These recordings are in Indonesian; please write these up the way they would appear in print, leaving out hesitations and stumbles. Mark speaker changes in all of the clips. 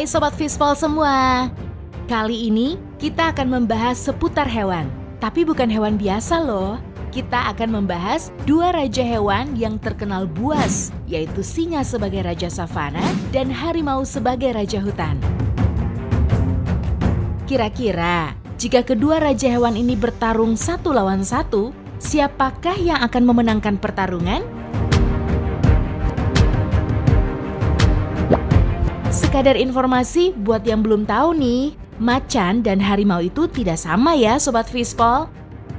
Speaker 1: Hai Sobat Fishball semua. Kali ini kita akan membahas seputar hewan. Tapi bukan hewan biasa loh. Kita akan membahas dua raja hewan yang terkenal buas, yaitu singa sebagai raja savana dan harimau sebagai raja hutan. Kira-kira, jika kedua raja hewan ini bertarung satu lawan satu, siapakah yang akan memenangkan pertarungan? Sekadar informasi buat yang belum tahu nih, macan dan harimau itu tidak sama ya Sobat Fishball.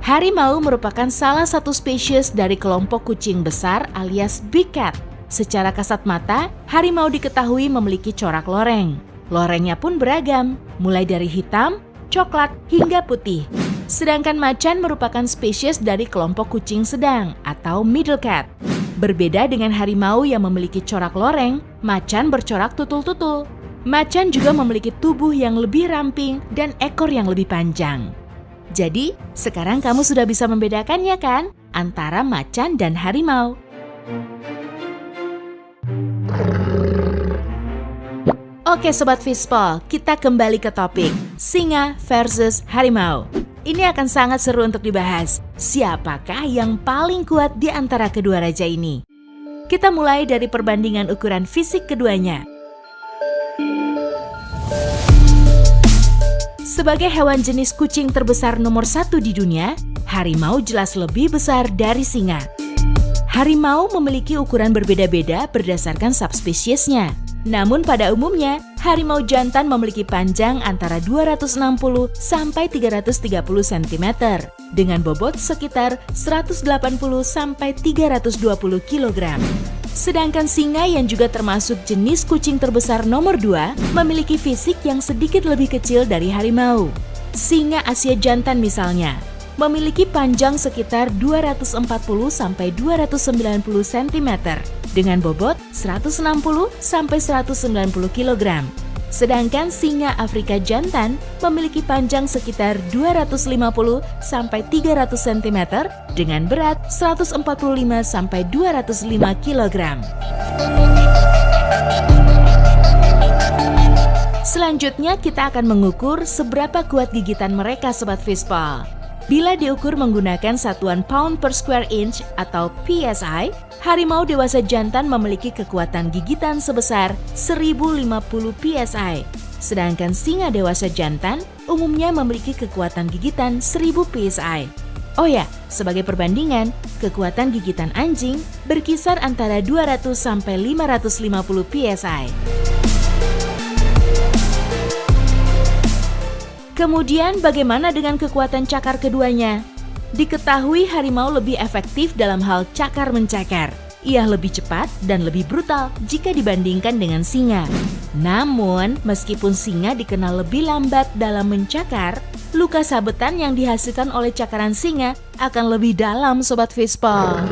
Speaker 1: Harimau merupakan salah satu spesies dari kelompok kucing besar alias big cat. Secara kasat mata, harimau diketahui memiliki corak loreng. Lorengnya pun beragam, mulai dari hitam, coklat, hingga putih. Sedangkan macan merupakan spesies dari kelompok kucing sedang atau middle cat. Berbeda dengan harimau yang memiliki corak loreng, macan bercorak tutul-tutul. Macan juga memiliki tubuh yang lebih ramping dan ekor yang lebih panjang. Jadi, sekarang kamu sudah bisa membedakannya kan antara macan dan harimau. Oke Sobat Fishball, kita kembali ke topik singa versus harimau. Ini akan sangat seru untuk dibahas. Siapakah yang paling kuat di antara kedua raja ini? Kita mulai dari perbandingan ukuran fisik keduanya. Sebagai hewan jenis kucing terbesar nomor 1 di dunia, harimau jelas lebih besar dari singa. Harimau memiliki ukuran berbeda-beda berdasarkan subspesiesnya. Namun pada umumnya, harimau jantan memiliki panjang antara 260 sampai 330 cm dengan bobot sekitar 180 sampai 320 kg. Sedangkan singa yang juga termasuk jenis kucing terbesar nomor 2 memiliki fisik yang sedikit lebih kecil dari harimau. Singa Asia jantan misalnya memiliki panjang sekitar 240 sampai 290 cm dengan bobot 160 sampai 190 kg. Sedangkan singa Afrika jantan memiliki panjang sekitar 250 sampai 300 cm dengan berat 145 sampai 205 kg. Selanjutnya kita akan mengukur seberapa kuat gigitan mereka Sobat Fishball. Bila diukur menggunakan satuan pound per square inch atau PSI, harimau dewasa jantan memiliki kekuatan gigitan sebesar 1050 PSI. Sedangkan singa dewasa jantan umumnya memiliki kekuatan gigitan 1000 PSI. Oh ya, sebagai perbandingan, kekuatan gigitan anjing berkisar antara 200 sampai 550 PSI. Kemudian bagaimana dengan kekuatan cakar keduanya? Diketahui harimau lebih efektif dalam hal cakar mencakar. Ia lebih cepat dan lebih brutal jika dibandingkan dengan singa. Namun, meskipun singa dikenal lebih lambat dalam mencakar, luka sabetan yang dihasilkan oleh cakaran singa akan lebih dalam Sobat Fishball.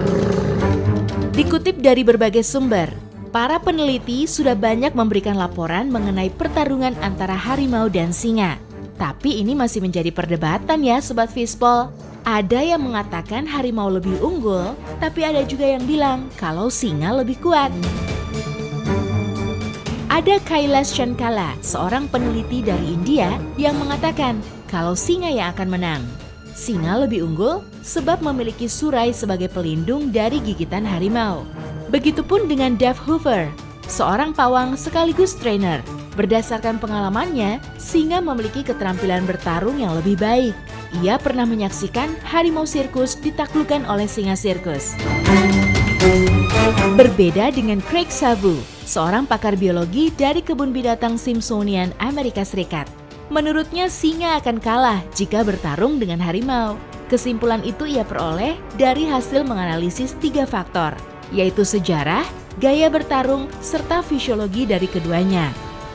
Speaker 1: Dikutip dari berbagai sumber, para peneliti sudah banyak memberikan laporan mengenai pertarungan antara harimau dan singa. Tapi ini masih menjadi perdebatan ya Sobat Fishball. Ada yang mengatakan harimau lebih unggul, tapi ada juga yang bilang kalau singa lebih kuat. Ada Kailash Chankala, seorang peneliti dari India yang mengatakan kalau singa yang akan menang. Singa lebih unggul sebab memiliki surai sebagai pelindung dari gigitan harimau. Begitupun dengan Dave Hoover, seorang pawang sekaligus trainer. Berdasarkan pengalamannya, singa memiliki keterampilan bertarung yang lebih baik. Ia pernah menyaksikan harimau sirkus ditaklukkan oleh singa sirkus. Berbeda dengan Craig Savu, seorang pakar biologi dari kebun binatang Smithsonian Amerika Serikat. Menurutnya singa akan kalah jika bertarung dengan harimau. Kesimpulan itu ia peroleh dari hasil menganalisis 3 faktor, yaitu sejarah, gaya bertarung, serta fisiologi dari keduanya.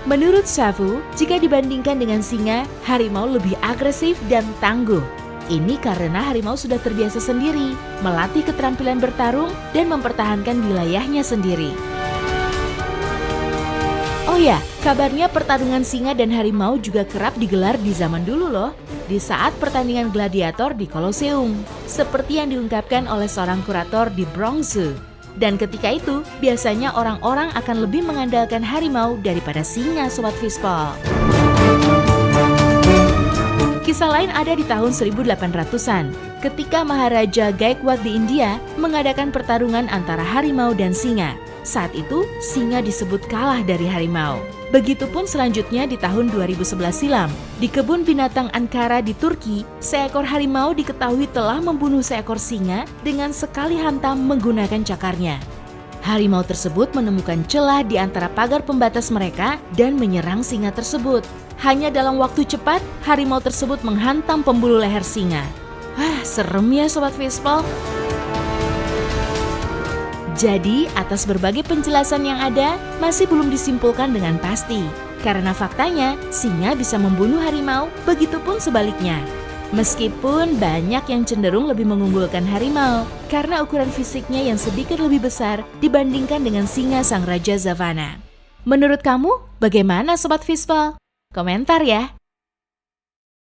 Speaker 1: Menurut Savu, jika dibandingkan dengan singa, harimau lebih agresif dan tangguh. Ini karena harimau sudah terbiasa sendiri, melatih keterampilan bertarung dan mempertahankan wilayahnya sendiri. Oh ya, kabarnya pertarungan singa dan harimau juga kerap digelar di zaman dulu loh, di saat pertandingan gladiator di Colosseum, seperti yang diungkapkan oleh seorang kurator di Bronx Zoo. Dan ketika itu, biasanya orang-orang akan lebih mengandalkan harimau daripada singa, Sobat Fishball. Kisah lain ada di tahun 1800-an, ketika Maharaja Gaikwad di India mengadakan pertarungan antara harimau dan singa. Saat itu, singa disebut kalah dari harimau. Begitupun selanjutnya di tahun 2011 silam, di kebun binatang Ankara di Turki, seekor harimau diketahui telah membunuh seekor singa dengan sekali hantam menggunakan cakarnya. Harimau tersebut menemukan celah di antara pagar pembatas mereka dan menyerang singa tersebut. Hanya dalam waktu cepat, harimau tersebut menghantam pembuluh leher singa. Wah, serem ya Sobat Fishball. Jadi, atas berbagai penjelasan yang ada, masih belum disimpulkan dengan pasti. Karena faktanya, singa bisa membunuh harimau, begitupun sebaliknya. Meskipun banyak yang cenderung lebih mengunggulkan harimau, karena ukuran fisiknya yang sedikit lebih besar dibandingkan dengan singa sang raja savana. Menurut kamu, bagaimana Sobat Fishball? Komentar ya!